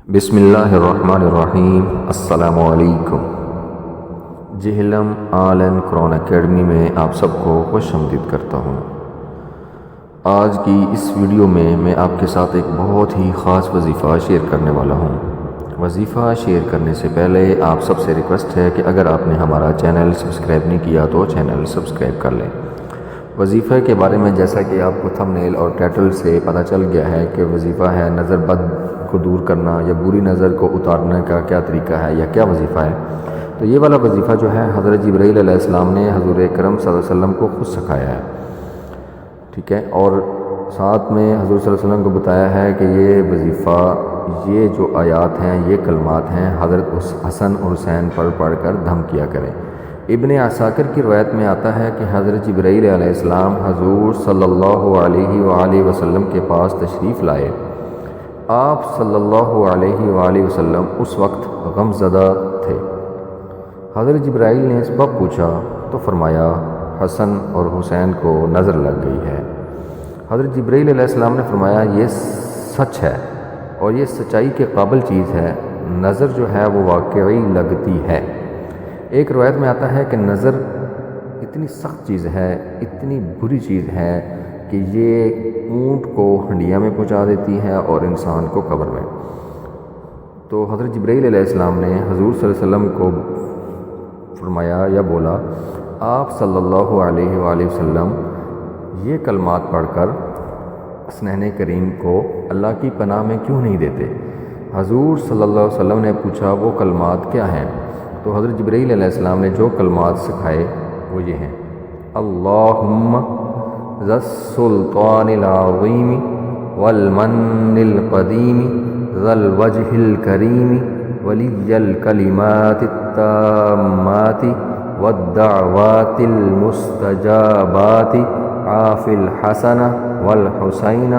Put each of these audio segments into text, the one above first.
بسم اللہ الرحمن الرحیم۔ السلام علیکم۔ جہلم آلن قرآن اکیڈمی میں آپ سب کو خوش آمدید کرتا ہوں۔ آج کی اس ویڈیو میں آپ کے ساتھ ایک بہت ہی خاص وظیفہ شیئر کرنے والا ہوں۔ وظیفہ شیئر کرنے سے پہلے آپ سب سے ریکویسٹ ہے کہ اگر آپ نے ہمارا چینل سبسکرائب نہیں کیا تو چینل سبسکرائب کر لیں۔ وظیفہ کے بارے میں جیسا کہ آپ کو تھمبنیل اور ٹائٹل سے پتہ چل گیا ہے کہ وظیفہ ہے نظر بد کو دور کرنا یا بری نظر کو اتارنے کا کیا طریقہ ہے یا کیا وظیفہ ہے، تو یہ والا وظیفہ جو ہے حضرت جبرائیل علیہ السلام نے حضور اکرم صلی اللہ علیہ وسلم کو خود سکھایا ہے، ٹھیک ہے، اور ساتھ میں حضور صلی اللہ علیہ وسلم کو بتایا ہے کہ یہ وظیفہ، یہ جو آیات ہیں، یہ کلمات ہیں، حضرت حسن اور حسین پڑھ کر دھم کیا کریں۔ ابن عساکر کی روایت میں آتا ہے کہ حضرت جبرائیل علیہ السلام حضور صلی اللہ علیہ وآلہ وسلم کے پاس تشریف لائے۔ آپ صلی اللہ علیہ وآلہ وسلم اس وقت غم زدہ تھے۔ حضرت جبرائیل نے سبب پوچھا تو فرمایا حسن اور حسین کو نظر لگ گئی ہے۔ حضرت جبرائیل علیہ السلام نے فرمایا یہ سچ ہے اور یہ سچائی کے قابل چیز ہے، نظر جو ہے وہ واقعی لگتی ہے۔ ایک روایت میں آتا ہے کہ نظر اتنی سخت چیز ہے، اتنی بری چیز ہے کہ یہ اونٹ کو ہنڈیا میں پہنچا دیتی ہے اور انسان کو قبر میں۔ تو حضرت جبرائیل علیہ السلام نے حضور صلی اللہ علیہ وسلم کو فرمایا یا بولا آپ صلی اللہ علیہ وآلہ وسلم یہ کلمات پڑھ کر حسنین کریم کو اللہ کی پناہ میں کیوں نہیں دیتے؟ حضور صلی اللہ علیہ وسلم نے پوچھا وہ کلمات کیا ہیں؟ تو حضرت جبرائیل علیہ السلام نے جو کلمات سکھائے وہ یہ ہیں: اللہم ذی السلطان العظیم والمن القدیم ذی الوجہ الکریم ولی الکلمات التامات والدعوات المستجابات عاف الحسن والحسین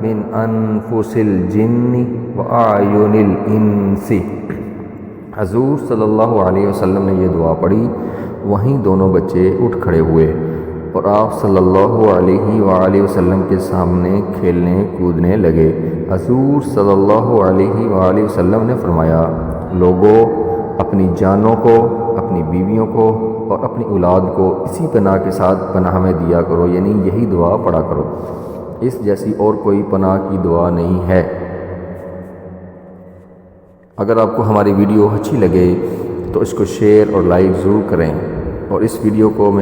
من انفس الجن واعین الانس۔ حضور صلی اللہ علیہ وسلم نے یہ دعا پڑھی، وہیں دونوں بچے اٹھ کھڑے ہوئے اور آپ صلی اللہ علیہ وآلہ وسلم کے سامنے کھیلنے کودنے لگے۔ حضور صلی اللہ علیہ وآلہ وسلم نے فرمایا لوگوں، اپنی جانوں کو، اپنی بیویوں کو اور اپنی اولاد کو اسی پناہ کے ساتھ پناہ میں دیا کرو، یعنی یہی دعا پڑھا کرو، اس جیسی اور کوئی پناہ کی دعا نہیں ہے۔ اگر آپ کو ہماری ویڈیو اچھی لگے تو اس کو شیئر اور لائک ضرور کریں، اور اس ویڈیو کو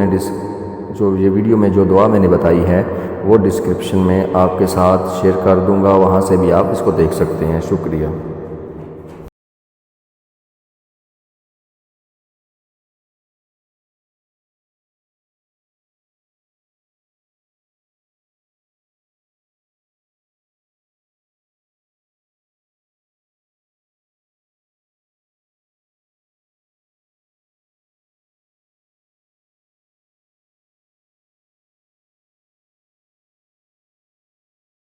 یہ ویڈیو میں جو دعا میں نے بتائی ہے وہ ڈسکرپشن میں آپ کے ساتھ شیئر کر دوں گا، وہاں سے بھی آپ اس کو دیکھ سکتے ہیں۔ شکریہ۔